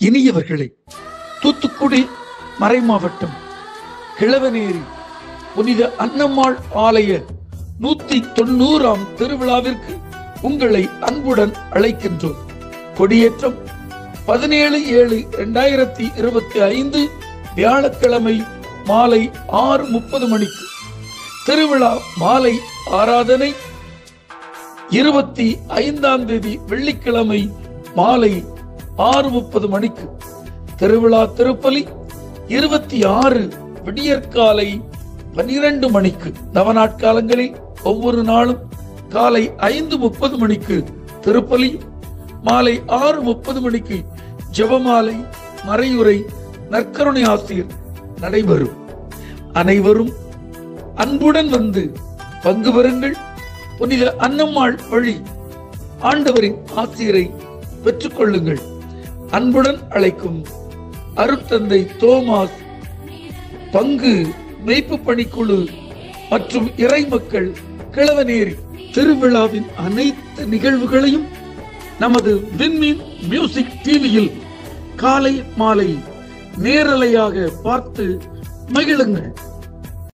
இனியவர்களே, தூத்துக்குடி மறைமாவட்டம் கிழவனேரி புனித அன்னம்மாள் ஆலய 190ஆம் திருவிழாவிற்கு உங்களை அன்புடன் அழைக்கின்றோம். கொடியேற்றம் 17/7/2025 வியாழக்கிழமை மாலை 6:30 மணிக்கு. திருவிழா மாலை ஆராதனை 25ஆம் தேதி வெள்ளிக்கிழமை மாலை 6:30 மணிக்கு. திருவிழா திருப்பலி 26 விடியற்காலை 12 மணிக்கு. நவநாட்காலங்களில் ஒவ்வொரு நாளும் காலை 5:30 மணிக்கு திருப்பலி, மாலை 6:30 மணிக்கு ஜெபமாலை, மறையுரை, நற்கருணை ஆசிர் நடைபெறும். அனைவரும் அன்புடன் வந்து பங்கு பெறுங்கள். புனித அன்னம்மாள் வழி ஆண்டவரின் ஆசிரை பெற்றுக் கொள்ளுங்கள். அன்புடன் அழைக்கும் அருட்தந்தை தோமாஸ், பங்கு மெய்ப்பு பணிக்குழு மற்றும் இறை மக்கள், கிழவனேரி. திருவிழாவின் அனைத்து நிகழ்வுகளையும் நமது விண்மீன் மியூசிக் டிவியில் காலை மாலை நேரலையாக பார்த்து மகிழுங்கள்.